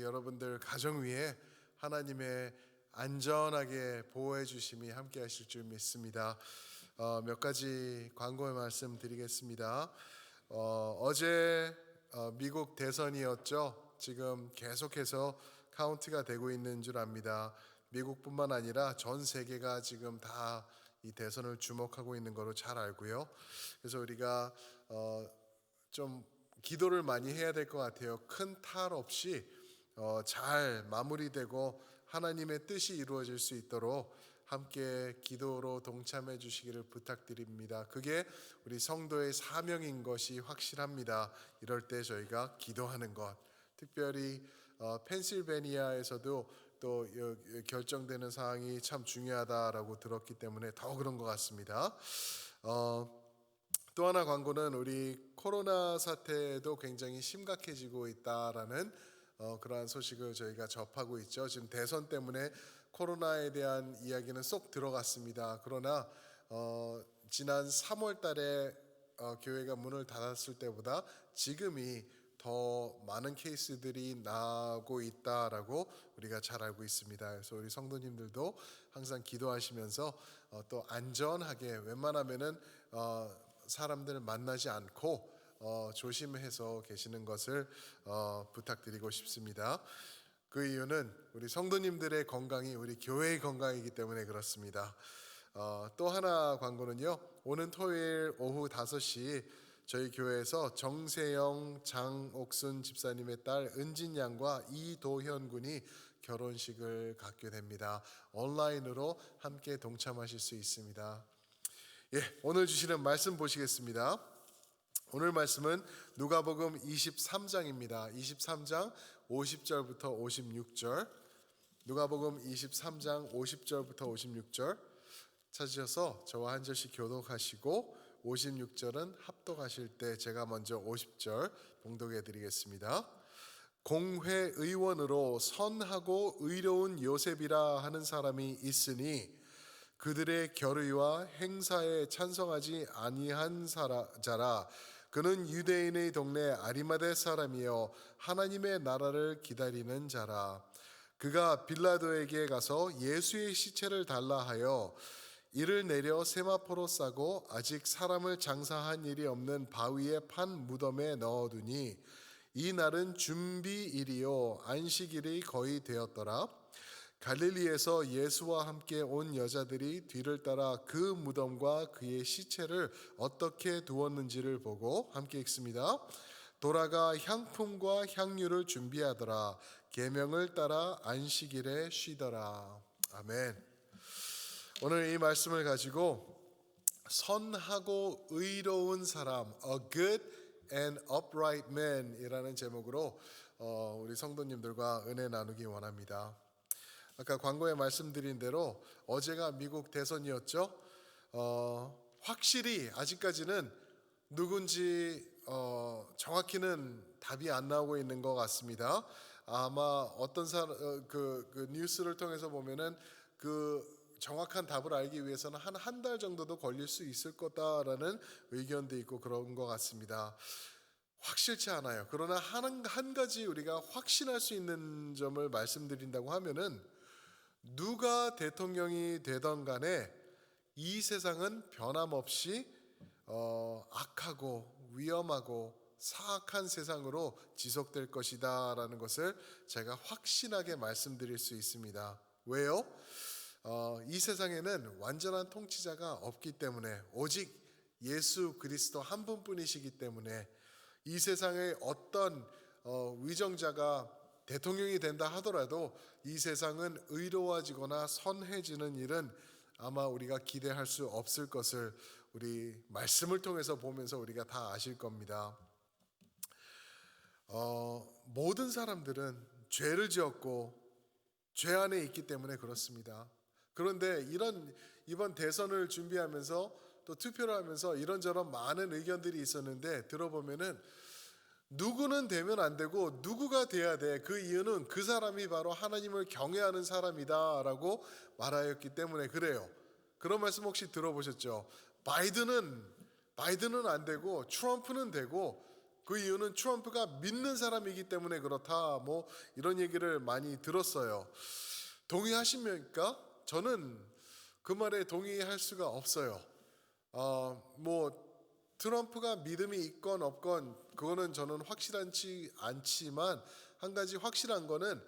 여러분들 가정 위에 하나님의 안전하게 보호해 주심이 함께 하실 줄 믿습니다. 몇 가지 광고의 말씀 드리겠습니다. 어제 미국 대선이었죠. 지금 계속해서 카운트가 되고 있는 줄 압니다. 미국뿐만 아니라 전 세계가 지금 다 이 대선을 주목하고 있는 거로 잘 알고요. 그래서 우리가 좀 기도를 많이 해야 될 것 같아요. 큰 탈 없이 잘 마무리되고 하나님의 뜻이 이루어질 수 있도록 함께 기도로 동참해 주시기를 부탁드립니다. 그게 우리 성도의 사명인 것이 확실합니다. 이럴 때 저희가 기도하는 것, 특별히 펜실베니아에서도 또 결정되는 사항이 참 중요하다라고 들었기 때문에 더 그런 것 같습니다. 또 하나 광고는 우리 코로나 사태도 굉장히 심각해지고 있다라는 그러한 소식을 저희가 접하고 있죠. 지금 대선 때문에 코로나에 대한 이야기는 쏙 들어갔습니다. 그러나 지난 3월 달에 교회가 문을 닫았을 때보다 지금이 더 많은 케이스들이 나오고 있다라고 우리가 잘 알고 있습니다. 그래서 우리 성도님들도 항상 기도하시면서 또 안전하게 웬만하면은 사람들을 만나지 않고 조심해서 계시는 것을 부탁드리고 싶습니다. 그 이유는 우리 성도님들의 건강이 우리 교회의 건강이기 때문에 그렇습니다. 또 하나 광고는요. 오는 토요일 오후 5시 저희 교회에서 정세영 장옥순 집사님의 딸 은진 양과 이도현 군이 결혼식을 갖게 됩니다. 온라인으로 함께 동참하실 수 있습니다. 오늘 주시는 말씀 보시겠습니다. 오늘 말씀은 누가복음 23장입니다. 23장 50절부터 56절. 누가복음 23장 50절부터 56절 찾으셔서 저와 한 절씩 교독하시고 56절은 합독하실 때 제가 먼저 50절 봉독해 드리겠습니다. 공회의원으로 선하고 의로운 요셉이라 하는 사람이 있으니 그들의 결의와 행사에 찬성하지 아니한 자라. 그는 유대인의 동네 아리마대 사람이요 하나님의 나라를 기다리는 자라. 그가 빌라도에게 가서 예수의 시체를 달라 하여 이를 내려 세마포로 싸고 아직 사람을 장사한 일이 없는 바위에 판 무덤에 넣어두니 이 날은 준비일이요 안식일이 거의 되었더라. 갈릴리에서 예수와 함께 온 여자들이 뒤를 따라 그 무덤과 그의 시체를 어떻게 두었는지를 보고 함께 읽습니다. 돌아가 향품과 향유를 준비하더라. 계명을 따라 안식일에 쉬더라. 아멘. 오늘 이 말씀을 가지고 선하고 의로운 사람, A good and upright man 이라는 제목으로 우리 성도님들과 은혜 나누기 원합니다. 아까 광고에 말씀드린 대로 어제가 미국 대선이었죠. 확실히 아직까지는 누군지 정확히는 답이 안 나오고 있는 것 같습니다. 아마 어떤 사람 그 뉴스를 통해서 보면은 그 정확한 답을 알기 위해서는 한 달 정도도 걸릴 수 있을 거다라는 의견도 있고 그런 것 같습니다. 확실치 않아요. 그러나 한 가지 우리가 확신할 수 있는 점을 말씀드린다고 하면은 누가 대통령이 되던 간에 이 세상은 변함없이 악하고 위험하고 사악한 세상으로 지속될 것이다 라는 것을 제가 확신하게 말씀드릴 수 있습니다. 왜요? 이 세상에는 완전한 통치자가 없기 때문에 오직 예수 그리스도 한 분뿐이시기 때문에 이 세상의 어떤 위정자가 대통령이 된다 하더라도 이 세상은 의로워지거나 선해지는 일은 아마 우리가 기대할 수 없을 것을 우리 말씀을 통해서 보면서 우리가 다 아실 겁니다. 모든 사람들은 죄를 지었고 죄 안에 있기 때문에 그렇습니다. 그런데 이번 대선을 준비하면서 또 투표를 하면서 이런저런 많은 의견들이 있었는데 들어보면은 누구는 되면 안 되고 누구가 돼야 돼. 그 이유는 그 사람이 바로 하나님을 경외하는 사람이다라고 말하였기 때문에 그래요. 그런 말씀 혹시 들어보셨죠? 바이든은 안 되고 트럼프는 되고 그 이유는 트럼프가 믿는 사람이기 때문에 그렇다. 뭐 이런 얘기를 많이 들었어요. 동의하십니까? 저는 그 말에 동의할 수가 없어요. 뭐 트럼프가 믿음이 있건 없건 그거는 저는 확실하지 않지만 한 가지 확실한 거는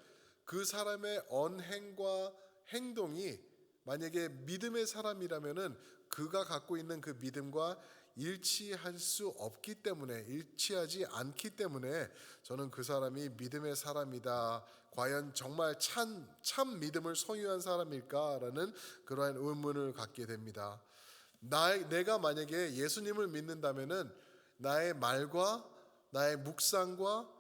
그 사람의 언행과 행동이 만약에 믿음의 사람이라면은 그가 갖고 있는 그 믿음과 일치할 수 없기 때문에, 일치하지 않기 때문에 저는 그 사람이 믿음의 사람이다. 과연 정말 참 믿음을 소유한 사람일까라는 그러한 의문을 갖게 됩니다. 내가 만약에 예수님을 믿는다면은 나의 말과 나의 묵상과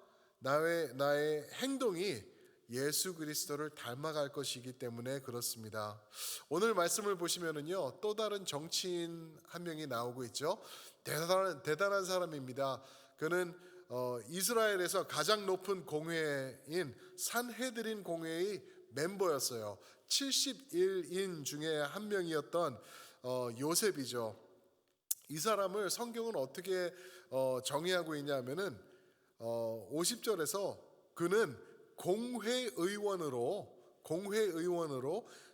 나의 행동이 예수 그리스도를 닮아갈 것이기 때문에 그렇습니다. 오늘 말씀을 보시면은요, 또 다른 정치인 한 명이 나오고 있죠. 대단한 사람입니다. 그는 이스라엘에서 가장 높은 공회인 산헤드린 공회의 멤버였어요. 71인 중에 한 명이었던 요셉이죠. 이 사람을 성경은 어떻게 정의하고 있냐면은 50절에서 그는 공회의원으로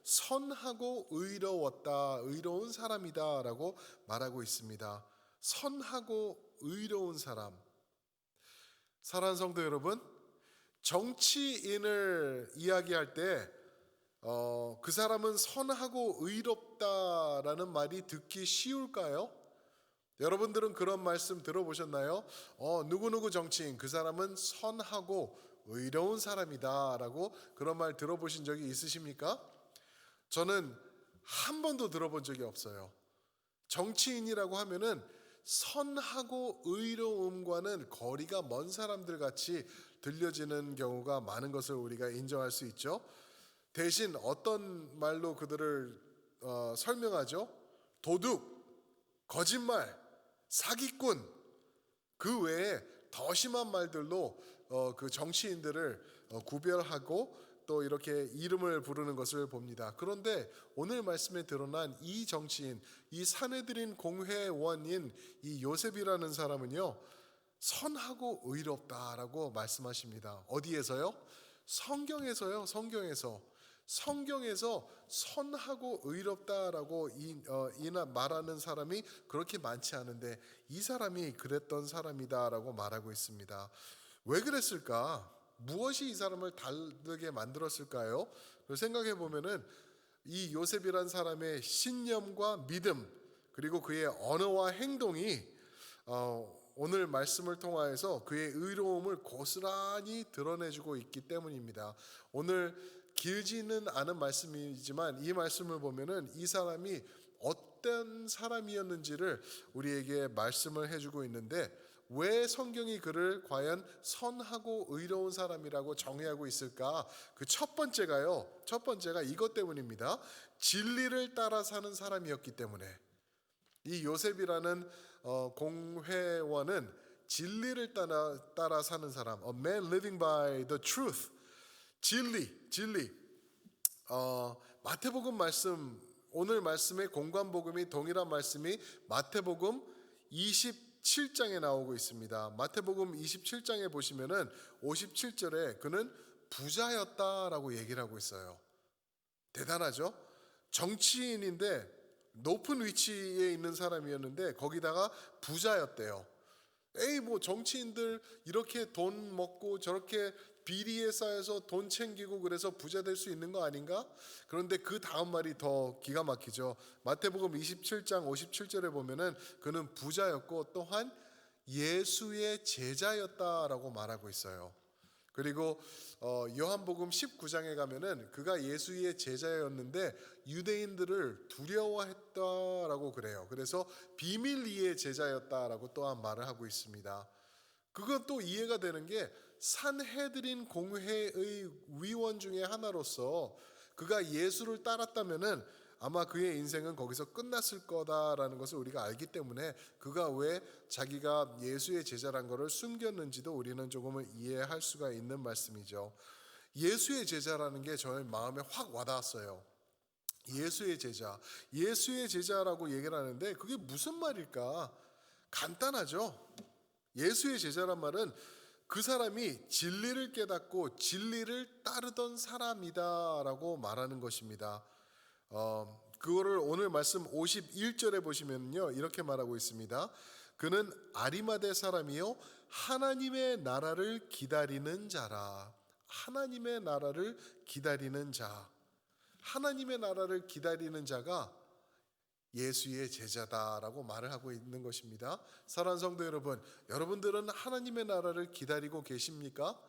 선하고 의로운 사람이다라고 말하고 있습니다. 선하고 의로운 사람. 사랑하는 성도 여러분, 정치인을 이야기할 때 그 사람은 선하고 의롭다라는 말이 듣기 쉬울까요? 여러분들은 그런 말씀 들어보셨나요? 누구누구 정치인, 그 사람은 선하고 의로운 사람이다 라고 그런 말 들어보신 적이 있으십니까? 저는 한 번도 들어본 적이 없어요. 정치인이라고 하면은 선하고 의로움과는 거리가 먼 사람들 같이 들려지는 경우가 많은 것을 우리가 인정할 수 있죠. 대신 어떤 말로 그들을 설명하죠? 도둑, 거짓말, 사기꾼, 그 외에 더 심한 말들로 그 정치인들을 구별하고 또 이렇게 이름을 부르는 것을 봅니다. 그런데 오늘 말씀에 드러난 이 정치인, 이 산헤드린 공회원인 이 요셉이라는 사람은요, 선하고 의롭다라고 말씀하십니다. 어디에서요? 성경에서요. 성경에서 선하고 의롭다라고 말하는 사람이 그렇게 많지 않은데 이 사람이 그랬던 사람이다라고 말하고 있습니다. 왜 그랬을까? 무엇이 이 사람을 다르게 만들었을까요? 생각해 보면은 이 요셉이란 사람의 신념과 믿음 그리고 그의 언어와 행동이 오늘 말씀을 통하여서 그의 의로움을 고스란히 드러내주고 있기 때문입니다. 오늘 길지는 않은 말씀이지만 이 말씀을 보면은 이 사람이 어떤 사람이었는지를 우리에게 말씀을 해주고 있는데 왜 성경이 그를 과연 선하고 의로운 사람이라고 정의하고 있을까? 그 첫 번째가 이것 때문입니다. 진리를 따라 사는 사람이었기 때문에. 이 요셉이라는 공회원은 진리를 따라 사는 사람, a man living by the truth. 진리. 마태복음 말씀, 오늘 말씀의 공관복음이 동일한 말씀이 마태복음 27장에 나오고 있습니다. 마태복음 27장에 보시면은 57절에 그는 부자였다라고 얘기를 하고 있어요. 대단하죠? 정치인인데 높은 위치에 있는 사람이었는데 거기다가 부자였대요. 뭐 정치인들 이렇게 돈 먹고 저렇게 비리에 쌓여서 돈 챙기고 그래서 부자 될 수 있는 거 아닌가? 그런데 그 다음 말이 더 기가 막히죠. 마태복음 27장 57절에 보면은 그는 부자였고 또한 예수의 제자였다라고 말하고 있어요. 그리고 요한복음 19장에 가면은 그가 예수의 제자였는데 유대인들을 두려워했다라고 그래요. 그래서 비밀리의 제자였다라고 또한 말을 하고 있습니다. 그건 또 이해가 되는 게 산헤드린 공회의 위원 중에 하나로서 그가 예수를 따랐다면은 아마 그의 인생은 거기서 끝났을 거다라는 것을 우리가 알기 때문에 그가 왜 자기가 예수의 제자란 것을 숨겼는지도 우리는 조금은 이해할 수가 있는 말씀이죠. 예수의 제자라는 게 저의 마음에 확 와닿았어요. 예수의 제자라고 얘기를 하는데 그게 무슨 말일까? 간단하죠. 예수의 제자란 말은 그 사람이 진리를 깨닫고 진리를 따르던 사람이다라고 말하는 것입니다. 그거를 오늘 말씀 51절에 보시면요, 이렇게 말하고 있습니다. 그는 아리마대 사람이요 하나님의 나라를 기다리는 자라. 하나님의 나라를 기다리는 자. 하나님의 나라를 기다리는 자가 예수의 제자다라고 말을 하고 있는 것입니다. 사랑하는 성도 여러분, 여러분들은 하나님의 나라를 기다리고 계십니까?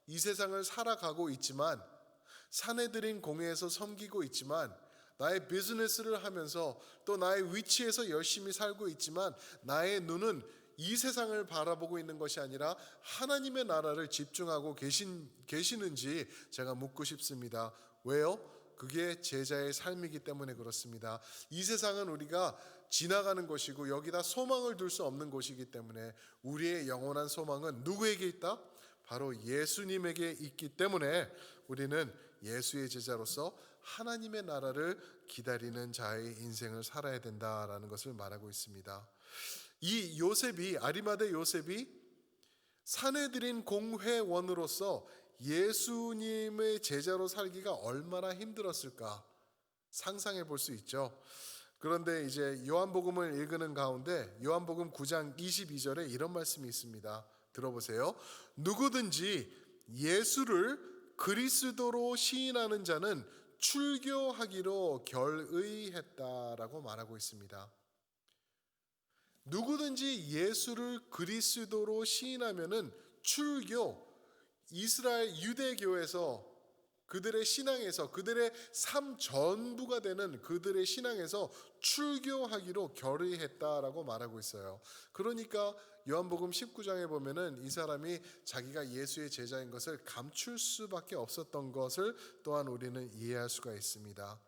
이 세상을 살아가고 있지만, 사내들인 공회에서 섬기고 있지만, 나의 비즈니스를 하면서 또 나의 위치에서 열심히 살고 있지만, 나의 눈은 이 세상을 바라보고 있는 것이 아니라 하나님의 나라를 집중하고 계시는지 제가 묻고 싶습니다. 왜요? 그게 제자의 삶이기 때문에 그렇습니다. 이 세상은 우리가 지나가는 것이고 여기다 소망을 둘 수 없는 곳이기 때문에 우리의 영원한 소망은 누구에게 있다? 바로 예수님에게 있기 때문에 우리는 예수의 제자로서 하나님의 나라를 기다리는 자의 인생을 살아야 된다라는 것을 말하고 있습니다. 이 요셉이, 아리마대 요셉이 사내들인 공회원으로서 예수님의 제자로 살기가 얼마나 힘들었을까 상상해 볼 수 있죠. 그런데 이제 요한복음을 읽는 가운데 요한복음 9장 22절에 이런 말씀이 있습니다. 들어보세요. 누구든지 예수를 그리스도로 시인하는 자는 출교하기로 결의했다라고 말하고 있습니다. 누구든지 예수를 그리스도로 시인하면은 출교, 이스라엘 유대교에서 그들의 신앙에서 그들의 삶 전부가 되는 그들의 신앙에서 출교하기로 결의했다라고 말하고 있어요. 그러니까 요한복음 19장에 보면은 이 사람이 자기가 예수의 제자인 것을 감출 수밖에 없었던 것을 또한 우리는 이해할 수가 있습니다.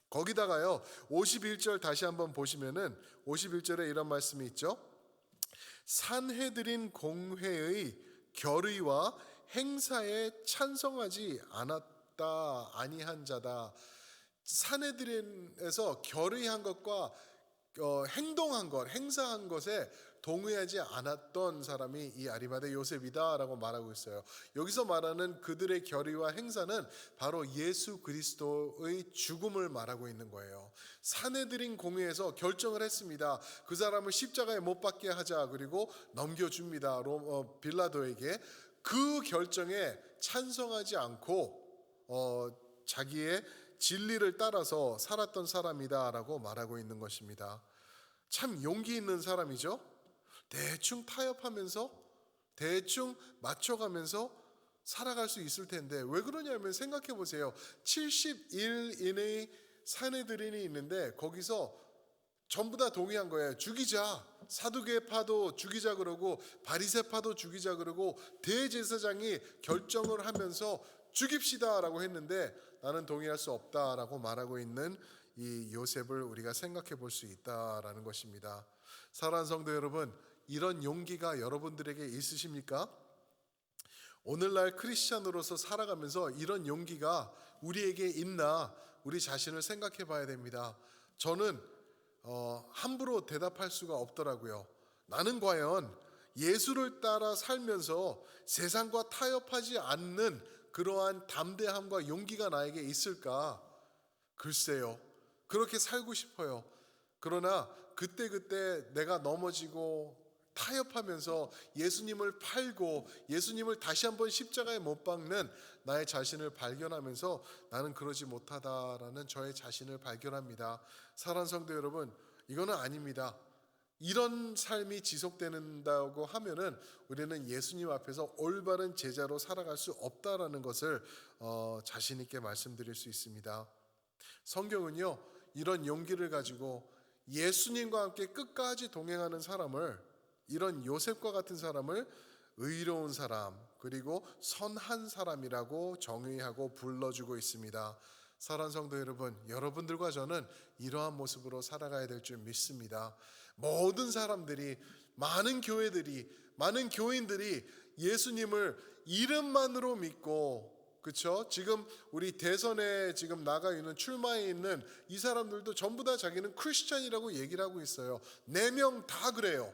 거기다가요 51절 다시 한번 보시면은 51절에 이런 말씀이 있죠. 산헤드린 공회의 결의와 행사에 찬성하지 않았다 아니한 자다. 산헤드린에서 결의한 것과 행동한 것, 행사한 것에 동의하지 않았던 사람이 이 아리마대 요셉이다라고 말하고 있어요. 여기서 말하는 그들의 결의와 행사는 바로 예수 그리스도의 죽음을 말하고 있는 거예요. 산헤드린 공회에서 결정을 했습니다. 그 사람을 십자가에 못 박게 하자. 그리고 넘겨줍니다. 빌라도에게. 그 결정에 찬성하지 않고 자기의 진리를 따라서 살았던 사람이다라고 말하고 있는 것입니다. 참 용기 있는 사람이죠. 대충 타협하면서 대충 맞춰가면서 살아갈 수 있을 텐데 왜 그러냐면 생각해 보세요. 70일인의 산헤드린이 있는데 거기서 전부 다 동의한 거예요. 죽이자. 사두개파도 죽이자 그러고 바리새파도 죽이자 그러고 대제사장이 결정을 하면서 죽입시다라고 했는데 나는 동의할 수 없다라고 말하고 있는 이 요셉을 우리가 생각해 볼 수 있다라는 것입니다. 사랑하는 성도 여러분, 이런 용기가 여러분들에게 있으십니까? 오늘날 크리스찬으로서 살아가면서 이런 용기가 우리에게 있나 우리 자신을 생각해 봐야 됩니다. 저는 함부로 대답할 수가 없더라고요. 나는 과연 예수를 따라 살면서 세상과 타협하지 않는 그러한 담대함과 용기가 나에게 있을까? 글쎄요. 그렇게 살고 싶어요. 그러나 그때 내가 넘어지고 타협하면서 예수님을 팔고 예수님을 다시 한번 십자가에 못 박는 나의 자신을 발견하면서 나는 그러지 못하다라는 저의 자신을 발견합니다. 사랑하는 성도 여러분, 이거는 아닙니다. 이런 삶이 지속된다고 하면은 우리는 예수님 앞에서 올바른 제자로 살아갈 수 없다라는 것을 자신 있게 말씀드릴 수 있습니다. 성경은요, 이런 용기를 가지고 예수님과 함께 끝까지 동행하는 사람을, 이런 요셉과 같은 사람을 의로운 사람 그리고 선한 사람이라고 정의하고 불러주고 있습니다. 사랑하는 성도 여러분, 여러분들과 저는 이러한 모습으로 살아가야 될 줄 믿습니다. 모든 사람들이, 많은 교회들이, 많은 교인들이 예수님을 이름만으로 믿고, 그렇죠? 지금 우리 대선에 지금 나가 있는, 출마해 있는 이 사람들도 전부 다 자기는 크리스찬이라고 얘기를 하고 있어요. 4명 다 그래요.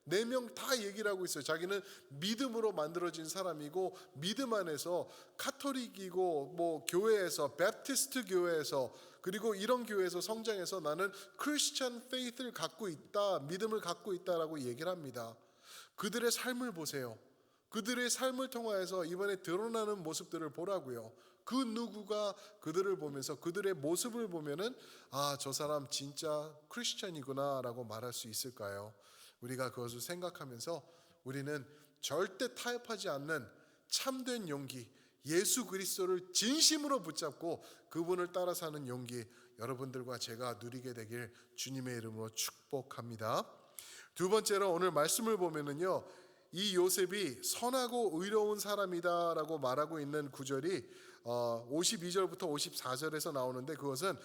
4명 다 얘기를 하고 있어요. 자기는 믿음으로 만들어진 사람이고 믿음 안에서 카톨릭이고 뭐 교회에서 베프티스트 교회에서 그리고 이런 교회에서 성장해서 나는 크리스천 페이스를 갖고 있다, 믿음을 갖고 있다라고 얘기를 합니다. 그들의 삶을 보세요. 그들의 삶을 통하여서 이번에 드러나는 모습들을 보라고요. 그 누구가 그들을 보면서 그들의 모습을 보면은 저 사람 진짜 크리스천이구나라고 말할 수 있을까요? 우리가 그것을 생각하면서 우리는 절대 타협하지 않는 참된 용기, 예수 그리스도를 진심으로 붙잡고 그분을 따라 사는 용기, 여러분들과 제가 누리게 되길 주님의 이름으로 축복합니다. 두 번째로 오늘 말씀을 보면은요, 이 요셉이 선하고 의로운 사람이다라고 말하고 있는 구절이 52절부터 54절에서 나오는데, 그것은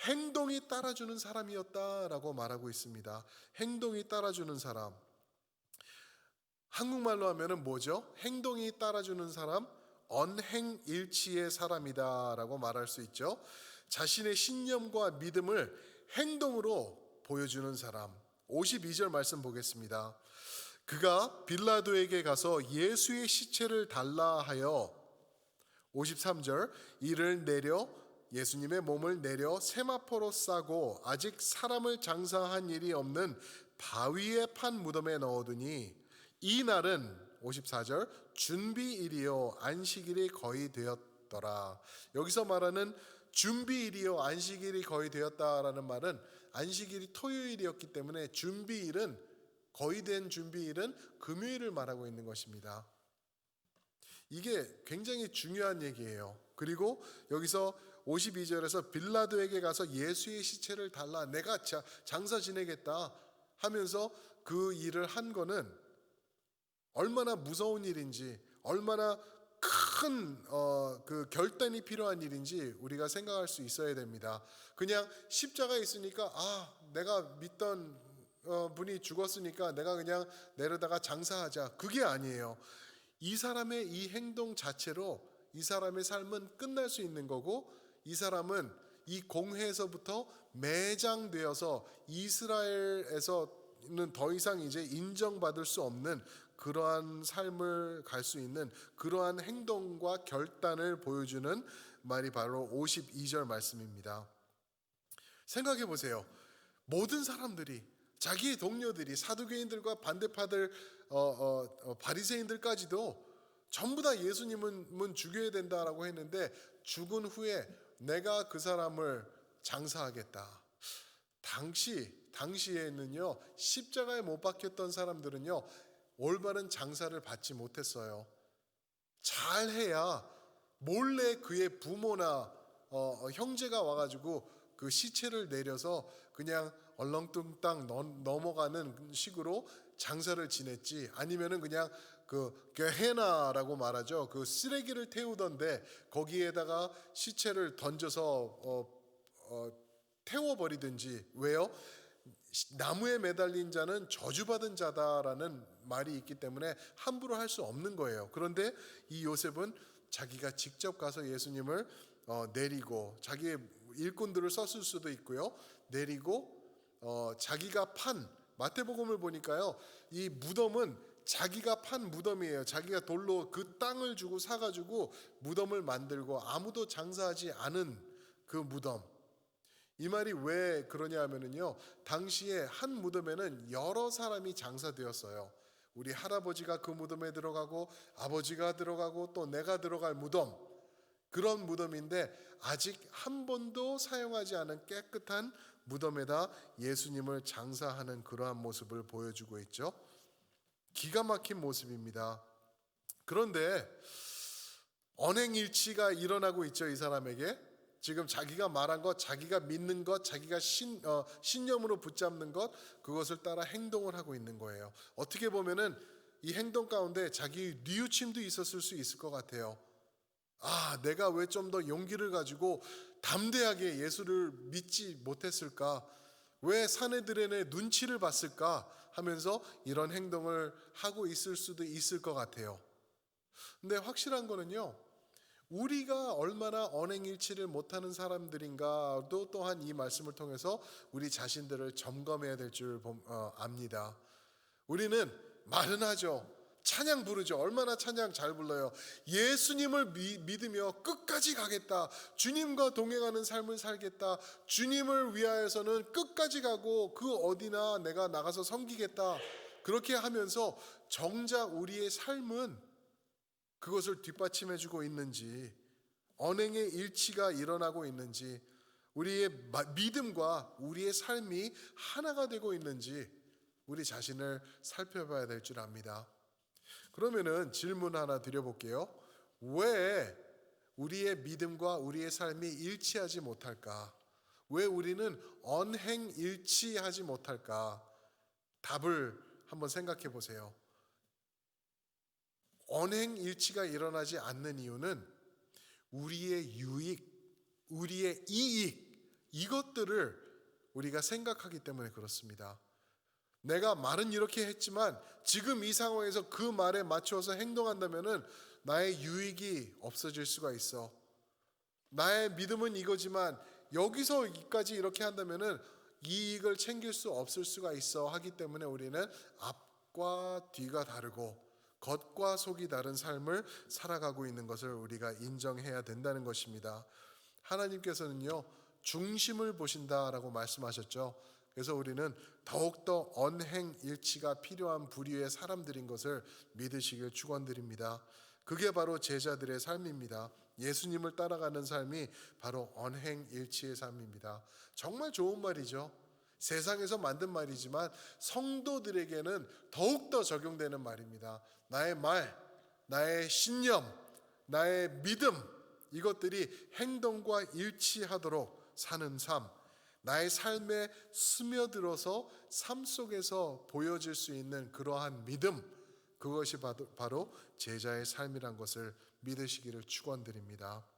행동이 따라주는 사람이었다라고 말하고 있습니다. 행동이 따라주는 사람. 한국말로 하면은 뭐죠? 행동이 따라주는 사람, 언행일치의 사람이다라고 말할 수 있죠. 자신의 신념과 믿음을 행동으로 보여주는 사람. 52절 말씀 보겠습니다. 그가 빌라도에게 가서 예수의 시체를 달라 하여, 53절, 이를 내려 예수님의 몸을 내려 세마포로 싸고 아직 사람을 장사한 일이 없는 바위에 판 무덤에 넣어두니 이 날은, 54절, 준비일이요 안식일이 거의 되었더라. 여기서 말하는 준비일이요 안식일이 거의 되었다라는 말은 안식일이 토요일이었기 때문에 준비일은, 거의 된 준비일은 금요일을 말하고 있는 것입니다. 이게 굉장히 중요한 얘기예요. 그리고 여기서 52절에서 빌라도에게 가서 예수의 시체를 달라, 내가 장사 지내겠다 하면서 그 일을 한 거는 얼마나 무서운 일인지, 얼마나 큰 그 결단이 필요한 일인지 우리가 생각할 수 있어야 됩니다. 그냥 십자가에 있으니까 내가 믿던 분이 죽었으니까 내가 그냥 내려다가 장사하자, 그게 아니에요. 이 사람의 이 행동 자체로 이 사람의 삶은 끝날 수 있는 거고, 이 사람은 이 공회에서부터 매장되어서 이스라엘에서는 더 이상 이제 인정받을 수 없는 그러한 삶을 갈 수 있는 그러한 행동과 결단을 보여주는 말이 바로 52절 말씀입니다. 생각해 보세요. 모든 사람들이, 자기의 동료들이, 사두개인들과 반대파들, 바리새인들까지도 전부 다 예수님은 죽여야 된다라고 했는데, 죽은 후에 내가 그 사람을 장사하겠다. 당시에는요, 십자가에 못 박혔던 사람들은요, 올바른 장사를 받지 못했어요. 잘해야 몰래 그의 부모나 형제가 와가지고 그 시체를 내려서 그냥 얼렁뚱땅 넘어가는 식으로 장사를 지냈지, 아니면은 그냥 그 게헤나라고 말하죠. 그 쓰레기를 태우던데 거기에다가 시체를 던져서 태워버리든지. 왜요? 나무에 매달린 자는 저주받은 자다라는 말이 있기 때문에 함부로 할 수 없는 거예요. 그런데 이 요셉은 자기가 직접 가서 예수님을 내리고, 자기의 일꾼들을 썼을 수도 있고요, 내리고 자기가 판, 마태복음을 보니까요, 이 무덤은 자기가 판 무덤이에요. 자기가 돌로 그 땅을 주고 사가지고 무덤을 만들고 아무도 장사하지 않은 그 무덤. 이 말이 왜 그러냐 하면은요, 당시에 한 무덤에는 여러 사람이 장사되었어요. 우리 할아버지가 그 무덤에 들어가고, 아버지가 들어가고, 또 내가 들어갈 무덤, 그런 무덤인데 아직 한 번도 사용하지 않은 깨끗한 무덤에다 예수님을 장사하는 그러한 모습을 보여주고 있죠. 기가 막힌 모습입니다. 그런데 언행일치가 일어나고 있죠. 이 사람에게 지금 자기가 말한 것, 자기가 믿는 것, 자기가 신념으로 붙잡는 것, 그것을 따라 행동을 하고 있는 거예요. 어떻게 보면은 이 행동 가운데 자기 뉘우침도 있었을 수 있을 것 같아요. 내가 왜 좀 더 용기를 가지고 담대하게 예수를 믿지 못했을까? 왜 사내들의 눈치를 봤을까? 하면서 이런 행동을 하고 있을 수도 있을 것 같아요. 근데 확실한 거는요, 우리가 얼마나 언행일치를 못하는 사람들인가도 또한 이 말씀을 통해서 우리 자신들을 점검해야 될 줄 압니다. 우리는 말은 하죠. 찬양 부르죠. 얼마나 찬양 잘 불러요. 예수님을 믿으며 끝까지 가겠다. 주님과 동행하는 삶을 살겠다. 주님을 위하여서는 끝까지 가고 그 어디나 내가 나가서 섬기겠다. 그렇게 하면서 정작 우리의 삶은 그것을 뒷받침해주고 있는지, 언행의 일치가 일어나고 있는지, 우리의 믿음과 우리의 삶이 하나가 되고 있는지 우리 자신을 살펴봐야 될 줄 압니다. 그러면은 질문 하나 드려볼게요. 왜 우리의 믿음과 우리의 삶이 일치하지 못할까? 왜 우리는 언행일치하지 못할까? 답을 한번 생각해 보세요. 언행일치가 일어나지 않는 이유는 우리의 유익, 우리의 이익, 이것들을 우리가 생각하기 때문에 그렇습니다. 내가 말은 이렇게 했지만 지금 이 상황에서 그 말에 맞추어서 행동한다면은 나의 유익이 없어질 수가 있어. 나의 믿음은 이거지만 여기서까지 이렇게 한다면은 이익을 챙길 수 없을 수가 있어 하기 때문에 우리는 앞과 뒤가 다르고 겉과 속이 다른 삶을 살아가고 있는 것을 우리가 인정해야 된다는 것입니다. 하나님께서는요, 중심을 보신다라고 말씀하셨죠. 그래서 우리는 더욱더 언행일치가 필요한 부류의 사람들인 것을 믿으시길 축원드립니다. 그게 바로 제자들의 삶입니다. 예수님을 따라가는 삶이 바로 언행일치의 삶입니다. 정말 좋은 말이죠. 세상에서 만든 말이지만 성도들에게는 더욱더 적용되는 말입니다. 나의 말, 나의 신념, 나의 믿음, 이것들이 행동과 일치하도록 사는 삶, 나의 삶에 스며들어서 삶 속에서 보여질 수 있는 그러한 믿음, 그것이 바로 제자의 삶이란 것을 믿으시기를 축원드립니다.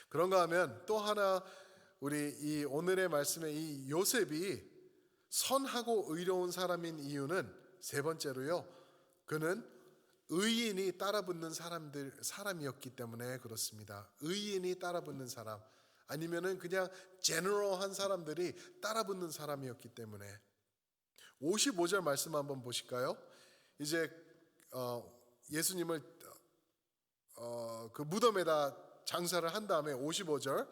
그런가 하면 또 하나 우리 이 오늘의 말씀에 이 요셉이 선하고 의로운 사람인 이유는 세 번째로요, 그는 의인이 따라붙는 사람이었기 때문에 그렇습니다. 의인이 따라붙는 사람, 아니면은 그냥 제너럴한 사람들이 따라붙는 사람이었기 때문에. 55절 말씀 한번 보실까요? 이제 예수님을 그 무덤에다 장사를 한 다음에 55절,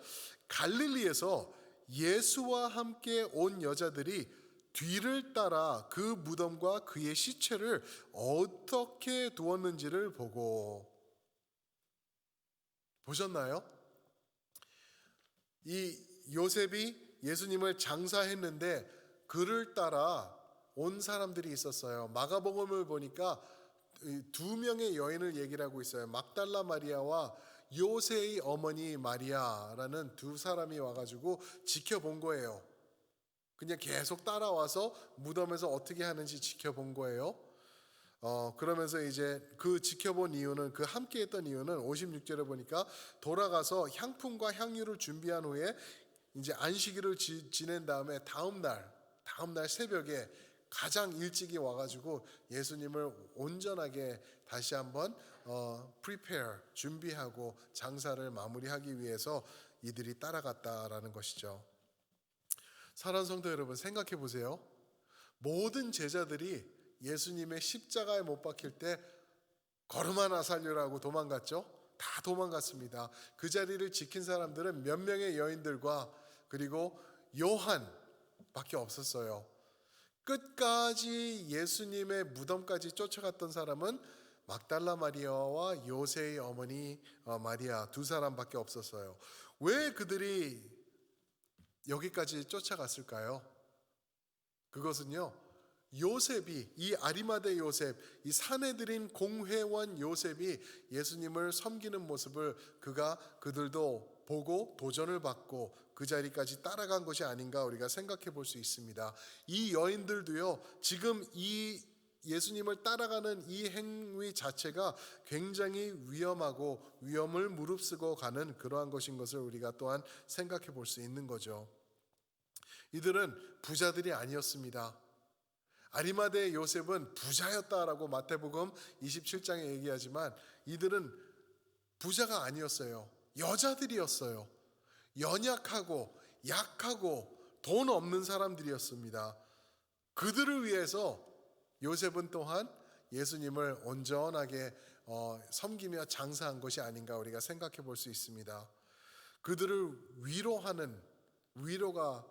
갈릴리에서 예수와 함께 온 여자들이 뒤를 따라 그 무덤과 그의 시체를 어떻게 두었는지를 보고. 보셨나요? 이 요셉이 예수님을 장사했는데 그를 따라 온 사람들이 있었어요. 마가복음을 보니까 두 명의 여인을 얘기를 하고 있어요. 막달라 마리아와 요새의 어머니 마리아라는 두 사람이 와가지고 지켜본 거예요. 그냥 계속 따라와서 무덤에서 어떻게 하는지 지켜본 거예요. 그러면서 이제 그 지켜본 이유는, 그 함께 했던 이유는 56절에 보니까 돌아가서 향품과 향유를 준비한 후에 이제 안식일을 지낸 다음에 다음날 새벽에 가장 일찍이 와가지고 예수님을 온전하게 다시 한번 prepare, 준비하고 장사를 마무리하기 위해서 이들이 따라갔다라는 것이죠. 사랑하는 성도 여러분, 생각해 보세요. 모든 제자들이 예수님의 십자가에 못 박힐 때 걸음 하나 살려라고 도망갔죠. 다 도망갔습니다. 그 자리를 지킨 사람들은 몇 명의 여인들과 그리고 요한밖에 없었어요. 끝까지 예수님의 무덤까지 쫓아갔던 사람은 막달라 마리아와 요새의 어머니 마리아 두 사람밖에 없었어요. 왜 그들이 여기까지 쫓아갔을까요? 그것은요, 요셉이, 이 아리마대 요셉, 이 사내들인 공회원 요셉이 예수님을 섬기는 모습을 그들도 보고 도전을 받고 그 자리까지 따라간 것이 아닌가 우리가 생각해 볼 수 있습니다. 이 여인들도요, 지금 이 예수님을 따라가는 이 행위 자체가 굉장히 위험하고 위험을 무릅쓰고 가는 그러한 것인 것을 우리가 또한 생각해 볼 수 있는 거죠. 이들은 부자들이 아니었습니다. 아리마대 요셉은 부자였다라고 마태복음 27장에 얘기하지만 이들은 부자가 아니었어요. 여자들이었어요. 연약하고 약하고 돈 없는 사람들이었습니다. 그들을 위해서 요셉은 또한 예수님을 온전하게 섬기며 장사한 것이 아닌가 우리가 생각해 볼 수 있습니다. 그들을 위로하는 위로가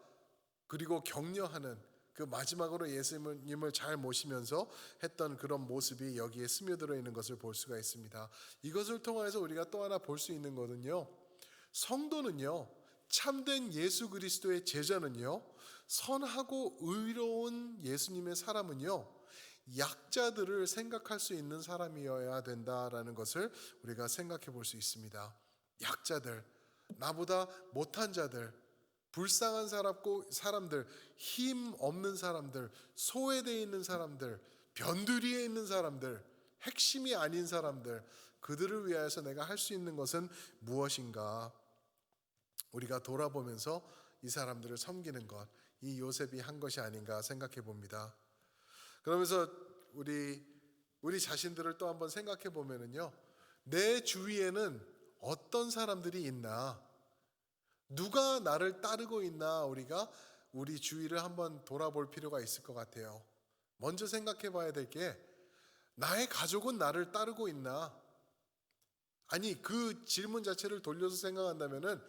그리고 격려하는 그 마지막으로 예수님을 잘 모시면서 했던 그런 모습이 여기에 스며들어 있는 것을 볼 수가 있습니다. 이것을 통해서 우리가 또 하나 볼 수 있는 것은요, 성도는요, 참된 예수 그리스도의 제자는요, 선하고 의로운 예수님의 사람은요, 약자들을 생각할 수 있는 사람이어야 된다라는 것을 우리가 생각해 볼 수 있습니다. 약자들, 나보다 못한 자들, 불쌍한 사람들, 힘 없는 사람들, 소외되어 있는 사람들, 변두리에 있는 사람들, 핵심이 아닌 사람들, 그들을 위하여서 내가 할 수 있는 것은 무엇인가? 우리가 돌아보면서 이 사람들을 섬기는 것, 이 요셉이 한 것이 아닌가 생각해 봅니다. 그러면서 우리 자신들을 또 한번 생각해 보면은요, 내 주위에는 어떤 사람들이 있나? 누가 나를 따르고 있나? 우리가 우리 주위를 한번 돌아볼 필요가 있을 것 같아요. 먼저 생각해 봐야 될 게, 나의 가족은 나를 따르고 있나? 아니, 그 질문 자체를 돌려서 생각한다면은,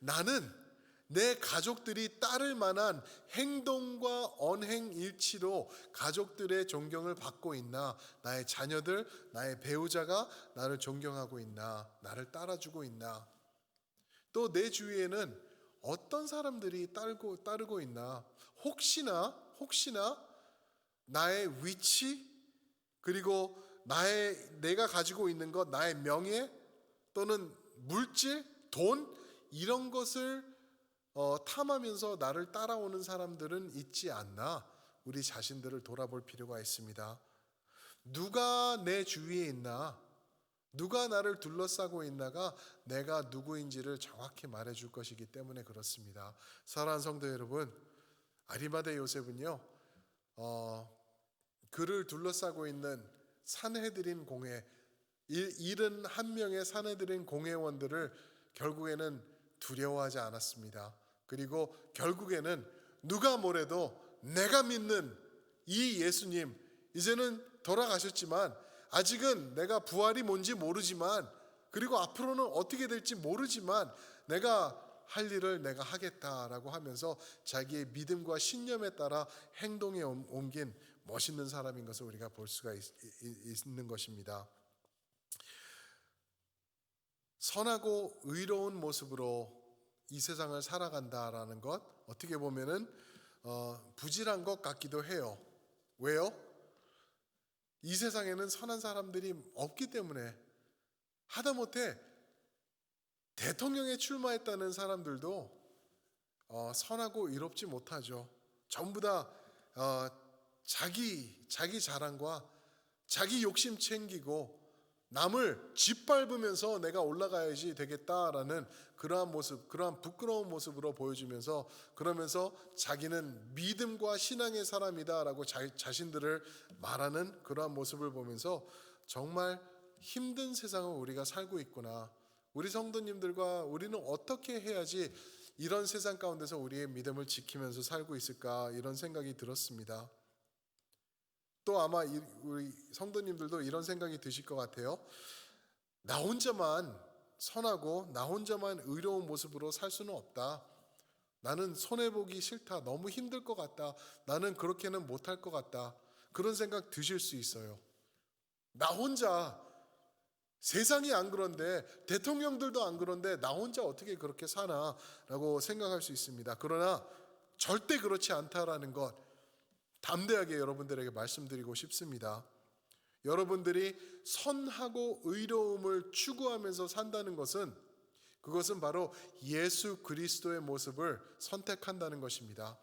나는 내 가족들이 따를 만한 행동과 언행 일치로 가족들의 존경을 받고 있나? 나의 자녀들, 나의 배우자가 나를 존경하고 있나? 나를 따라주고 있나? 또 내 주위에는 어떤 사람들이 따르고 있나? 혹시나 나의 위치, 그리고 내가 가지고 있는 것, 나의 명예 또는 물질, 돈, 이런 것을 탐하면서 나를 따라오는 사람들은 있지 않나? 우리 자신들을 돌아볼 필요가 있습니다. 누가 내 주위에 있나? 누가 나를 둘러싸고 있나가 내가 누구인지를 정확히 말해줄 것이기 때문에 그렇습니다. 사랑하는 성도 여러분, 아리마대 요셉은요, 그를 둘러싸고 있는 산헤드린 공회, 71명의 산헤드린 공회원들을 결국에는 두려워하지 않았습니다. 그리고 결국에는 누가 뭐래도 내가 믿는 이 예수님, 이제는 돌아가셨지만 아직은 내가 부활이 뭔지 모르지만, 그리고 앞으로는 어떻게 될지 모르지만 내가 할 일을 내가 하겠다라고 하면서 자기의 믿음과 신념에 따라 행동에 옮긴 멋있는 사람인 것을 우리가 볼 수가 있는 것입니다. 선하고 의로운 모습으로 이 세상을 살아간다라는 것, 어떻게 보면은 부질한 것 같기도 해요. 왜요? 이 세상에는 선한 사람들이 없기 때문에. 하다못해 대통령에 출마했다는 사람들도 선하고 의롭지 못하죠. 전부 다 자기 자랑과 자기 욕심 챙기고 남을 짓밟으면서 내가 올라가야지 되겠다라는 그러한 모습, 그러한 부끄러운 모습으로 보여주면서, 그러면서 자기는 믿음과 신앙의 사람이다라고 자신들을 말하는 그러한 모습을 보면서 정말 힘든 세상을 우리가 살고 있구나. 우리 성도님들과 우리는 어떻게 해야지 이런 세상 가운데서 우리의 믿음을 지키면서 살고 있을까, 이런 생각이 들었습니다. 또 아마 우리 성도님들도 이런 생각이 드실 것 같아요. 나 혼자만 선하고 나 혼자만 의로운 모습으로 살 수는 없다. 나는 손해보기 싫다. 너무 힘들 것 같다. 나는 그렇게는 못할 것 같다. 그런 생각 드실 수 있어요. 나 혼자, 세상이 안 그런데, 대통령들도 안 그런데 나 혼자 어떻게 그렇게 사나 라고 생각할 수 있습니다. 그러나 절대 그렇지 않다라는 것, 담대하게 여러분들에게 말씀드리고 싶습니다. 여러분들이 선하고 의로움을 추구하면서 산다는 것은, 그것은 바로 예수 그리스도의 모습을 선택한다는 것입니다.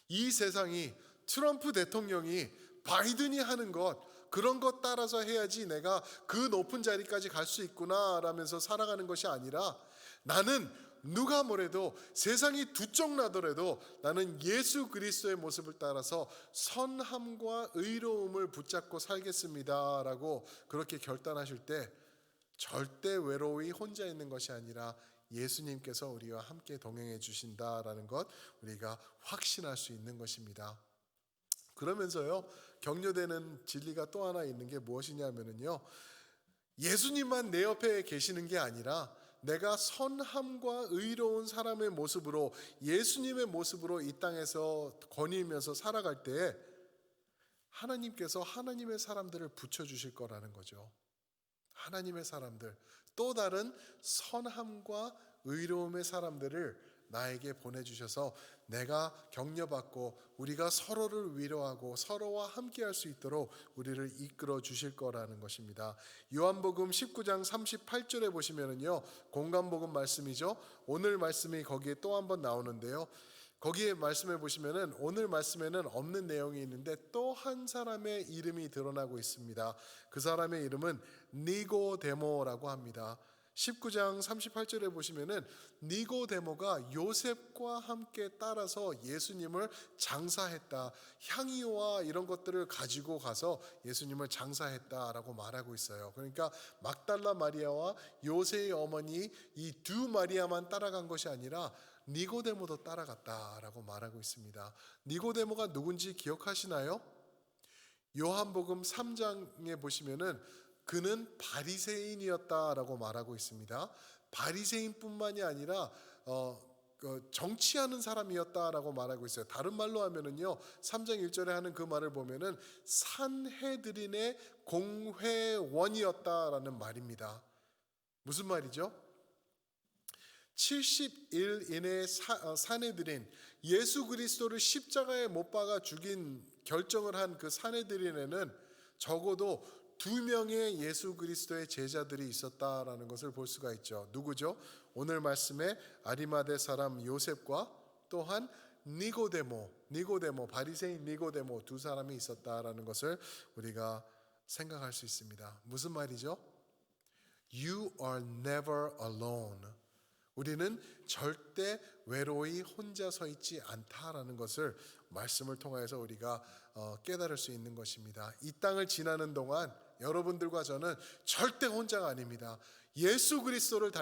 이 세상이, 트럼프 대통령이, 바이든이 하는 것, 그런 것 따라서 해야지 내가 그 높은 자리까지 갈 수 있구나 라면서 살아가는 것이 아니라, 나는 누가 뭐래도, 세상이 두쩍나더라도 나는 예수 그리스도의 모습을 따라서 선함과 의로움을 붙잡고 살겠습니다 라고 그렇게 결단하실 때, 절대 외로이 혼자 있는 것이 아니라 예수님께서 우리와 함께 동행해 주신다라는 것, 우리가 확신할 수 있는 것입니다. 그러면서요, 격려되는 진리가 또 하나 있는 게 무엇이냐면요, 예수님만 내 옆에 계시는 게 아니라 내가 선함과 의로운 사람의 모습으로, 예수님의 모습으로 이 땅에서 거닐면서 살아갈 때 하나님께서 하나님의 사람들을 붙여주실 거라는 거죠. 하나님의 사람들, 또 다른 선함과 의로움의 사람들을 나에게 보내주셔서 내가 격려받고 우리가 서로를 위로하고 서로와 함께할 수 있도록 우리를 이끌어 주실 거라는 것입니다. 요한복음 19장 38절에 보시면은요, 공간복음 말씀이죠. 오늘 말씀이 거기에 또 한 번 나오는데요, 거기에 말씀해 보시면은 오늘 말씀에는 없는 내용이 있는데 또 한 사람의 이름이 드러나고 있습니다. 그 사람의 이름은 니고데모라고 합니다. 19장 38절에 보시면은 니고데모가 요셉과 함께 따라서 예수님을 장사했다, 향유와 이런 것들을 가지고 가서 예수님을 장사했다라고 말하고 있어요. 그러니까 막달라 마리아와 요셉의 어머니 이 두 마리아만 따라간 것이 아니라 니고데모도 따라갔다라고 말하고 있습니다. 니고데모가 누군지 기억하시나요? 요한복음 3장에 보시면은 그는 바리새인이었다라고 말하고 있습니다. 바리새인뿐만이 아니라 정치하는 사람이었다라고 말하고 있어요. 다른 말로 하면은요, 3장 1절에 하는 그 말을 보면은 산헤드린의 공회원이었다라는 말입니다. 무슨 말이죠? 70일 이내에 산헤드린, 예수 그리스도를 십자가에 못 박아 죽인 결정을 한 그 산헤드린에는 적어도 2명의 예수 그리스도의 제자들이 있었다라는 것을 볼 수가 있죠. 누구죠? 오늘 말씀에 아리마대 사람 요셉과 또한 니고데모, 바리새인 니고데모 두 사람이 있었다라는 것을 우리가 생각할 수 있습니다. 무슨 말이죠? You are never alone. 우리는 절대 외로이 혼자 서 있지 않다라는 것을 말씀을 통해서 우리가 깨달을 수 있는 것입니다. 이 땅을 지나는 동안 여러분들과 저는 절대 혼자가 아닙니다. 예수 그리스도를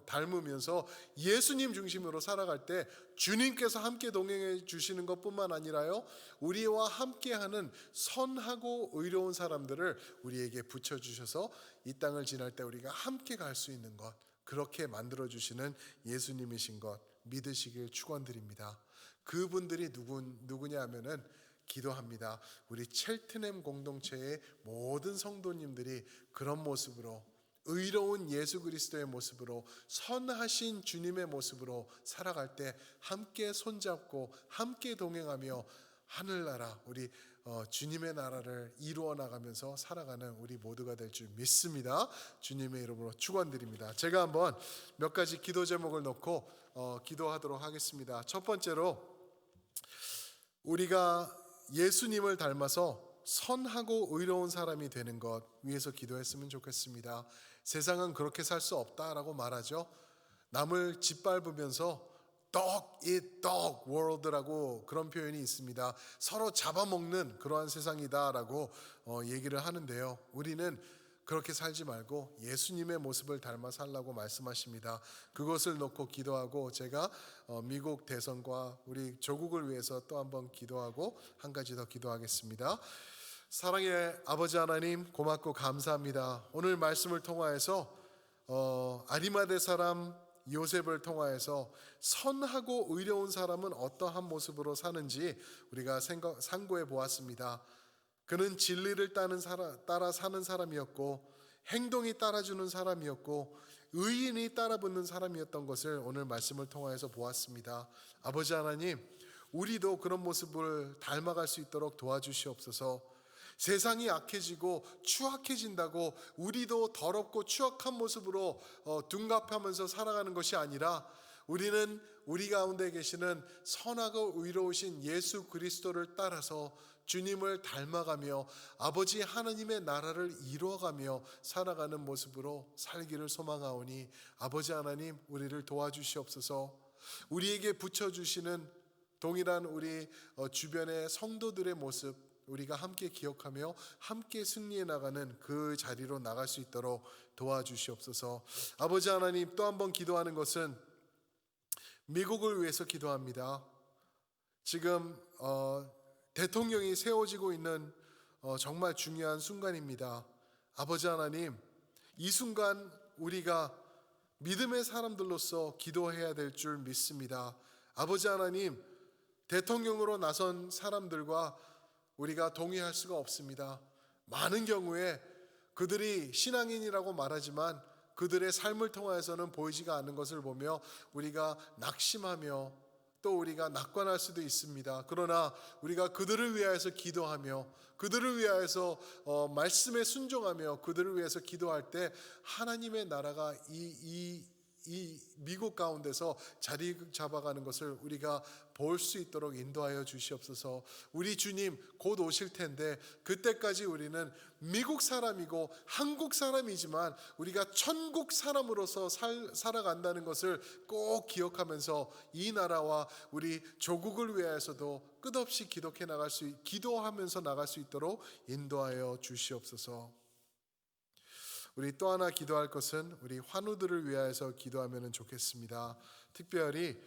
닮으면서 예수님 중심으로 살아갈 때 주님께서 함께 동행해 주시는 것뿐만 아니라요, 우리와 함께하는 선하고 의로운 사람들을 우리에게 붙여주셔서 이 땅을 지날 때 우리가 함께 갈 수 있는 것, 그렇게 만들어주시는 예수님이신 것 믿으시길 축원드립니다. 그분들이 누구냐 하면은 기도합니다. 우리 첼트넴 공동체의 모든 성도님들이 그런 모습으로, 의로운 예수 그리스도의 모습으로, 선하신 주님의 모습으로 살아갈 때 함께 손잡고 함께 동행하며 하늘나라, 우리 주님의 나라를 이루어 나가면서 살아가는 우리 모두가 될 줄 믿습니다. 주님의 이름으로 축원드립니다. 제가 한번 몇 가지 기도 제목을 놓고 기도하도록 하겠습니다. 첫 번째로, 우리가 예수님을 닮아서 선하고 의로운 사람이 되는 것 위해서 기도했으면 좋겠습니다. 세상은 그렇게 살 수 없다라고 말하죠. 남을 짓밟으면서 dog eat dog world라고 그런 표현이 있습니다. 서로 잡아먹는 그러한 세상이다라고 얘기를 하는데요, 우리는 그렇게 살지 말고 예수님의 모습을 닮아 살라고 말씀하십니다. 그것을 놓고 기도하고, 제가 미국 대선과 우리 조국을 위해서 또 한번 기도하고 한 가지 더 기도하겠습니다. 사랑의 아버지 하나님, 고맙고 감사합니다. 오늘 말씀을 통하여서 아리마대 사람 요셉을 통하여서 선하고 의로운 사람은 어떠한 모습으로 사는지 우리가 상고해 보았습니다. 그는 진리를 따라 사는 사람이었고, 행동이 따라주는 사람이었고, 의인이 따라붙는 사람이었던 것을 오늘 말씀을 통하여서 보았습니다. 아버지 하나님, 우리도 그런 모습을 닮아갈 수 있도록 도와주시옵소서. 세상이 악해지고 추악해진다고 우리도 더럽고 추악한 모습으로 둔갑하면서 살아가는 것이 아니라, 우리는 우리 가운데 계시는 선하고 의로우신 예수 그리스도를 따라서 주님을 닮아가며 아버지 하나님의 나라를 이루어가며 살아가는 모습으로 살기를 소망하오니, 아버지 하나님, 우리를 도와주시옵소서. 우리에게 붙여주시는 동일한 우리 주변의 성도들의 모습, 우리가 함께 기억하며 함께 승리해 나가는 그 자리로 나갈 수 있도록 도와주시옵소서. 아버지 하나님, 또 한 번 기도하는 것은 미국을 위해서 기도합니다. 지금 대통령이 세워지고 있는 정말 중요한 순간입니다. 아버지 하나님, 이 순간 우리가 믿음의 사람들로서 기도해야 될 줄 믿습니다. 아버지 하나님, 대통령으로 나선 사람들과 우리가 동의할 수가 없습니다. 많은 경우에 그들이 신앙인이라고 말하지만 그들의 삶을 통해서는 보이지가 않는 것을 보며 우리가 낙심하며 또 우리가 낙관할 수도 있습니다. 그러나 우리가 그들을 위하여서 기도하며 그들을 위하여서 말씀에 순종하며 그들을 위해서 기도할 때 하나님의 나라가 이 미국 가운데서 자리 잡아가는 것을 우리가 볼 수 있도록 인도하여 주시옵소서. 우리 주님 곧 오실 텐데 그때까지 우리는 미국 사람이고 한국 사람이지만 우리가 천국 사람으로서 살아간다는 것을 꼭 기억하면서 이 나라와 우리 조국을 위하여서도 끝없이 기도하면서 나갈 수 있도록 인도하여 주시옵소서. 우리 또 하나 기도할 것은 우리 환우들을 위하여서 기도하면 좋겠습니다. 특별히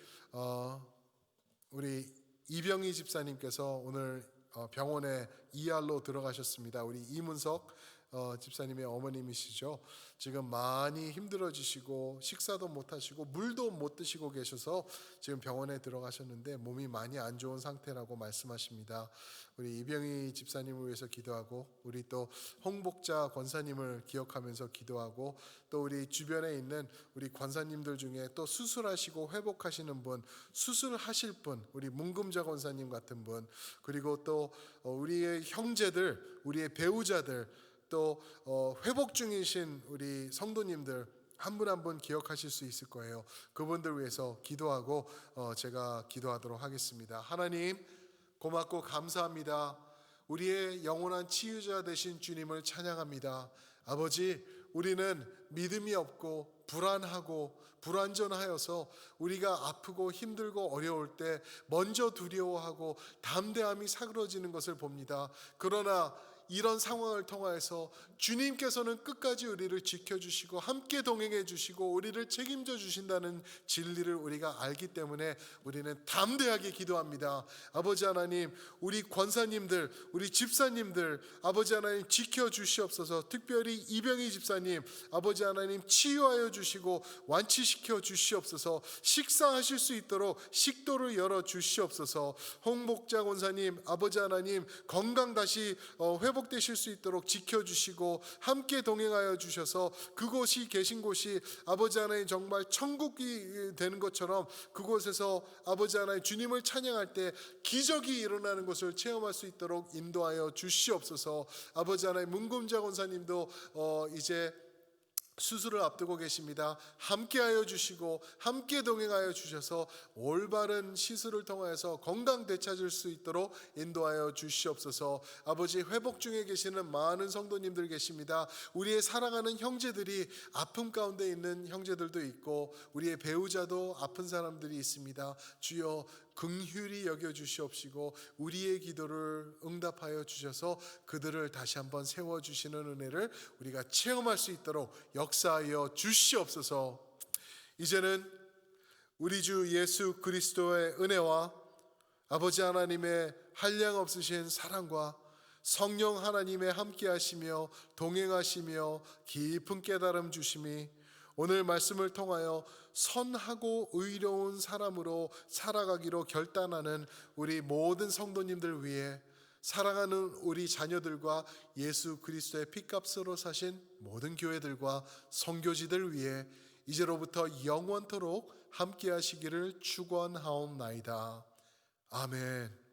우리 이병희 집사님께서 오늘 병원에 ER로 들어가셨습니다. 우리 이문석 집사님의 어머님이시죠. 지금 많이 힘들어지시고 식사도 못 하시고 물도 못 드시고 계셔서 지금 병원에 들어가셨는데 몸이 많이 안 좋은 상태라고 말씀하십니다. 우리 이병희 집사님을 위해서 기도하고 우리 또 홍복자 권사님을 기억하면서 기도하고 또 우리 주변에 있는 우리 권사님들 중에 또 수술하시고 회복하시는 분, 수술하실 분, 우리 문금자 권사님 같은 분, 그리고 또 우리의 형제들, 우리의 배우자들, 또 회복 중이신 우리 성도님들 한 분 한 분 기억하실 수 있을 거예요. 그분들 위해서 기도하고 제가 기도하도록 하겠습니다. 하나님 고맙고 감사합니다. 우리의 영원한 치유자 되신 주님을 찬양합니다. 아버지, 우리는 믿음이 없고 불안하고 불완전하여서 우리가 아프고 힘들고 어려울 때 먼저 두려워하고 담대함이 사그러지는 것을 봅니다. 그러나 이런 상황을 통하여서 주님께서는 끝까지 우리를 지켜주시고 함께 동행해 주시고 우리를 책임져 주신다는 진리를 우리가 알기 때문에 우리는 담대하게 기도합니다. 아버지 하나님, 우리 권사님들, 우리 집사님들 아버지 하나님 지켜주시옵소서. 특별히 이병희 집사님 아버지 하나님 치유하여 주시고 완치시켜 주시옵소서. 식사하실 수 있도록 식도를 열어 주시옵소서. 홍복자 권사님 아버지 하나님 건강 다시 회복되실 수 있도록 지켜주시고 함께 동행하여 주셔서 그곳이 계신 곳이 아버지 하나님 정말 천국이 되는 것처럼 그곳에서 아버지 하나님 주님을 찬양할 때 기적이 일어나는 것을 체험할 수 있도록 인도하여 주시옵소서. 아버지 하나님 문금자 권사님도 이제 수술을 앞두고 계십니다. 함께하여 주시고 함께 동행하여 주셔서 올바른 시술을 통하여서 건강 되찾을 수 있도록 인도하여 주시옵소서. 아버지, 회복 중에 계시는 많은 성도님들 계십니다. 우리의 사랑하는 형제들이 아픔 가운데 있는 형제들도 있고 우리의 배우자도 아픈 사람들이 있습니다. 주여 긍휼히 여겨 주시옵시고 우리의 기도를 응답하여 주셔서 그들을 다시 한번 세워 주시는 은혜를 우리가 체험할 수 있도록 역사하여 주시옵소서. 이제는 우리 주 예수 그리스도의 은혜와 아버지 하나님의 한량없으신 사랑과 성령 하나님의 함께하시며 동행하시며 깊은 깨달음 주심이 오늘 말씀을 통하여 선하고 의로운 사람으로 살아가기로 결단하는 우리 모든 성도님들 위해 사랑하는 우리 자녀들과 예수 그리스도의 피값으로 사신 모든 교회들과 선교지들 위해 이제로부터 영원토록 함께 하시기를 축원하옵나이다. 아멘.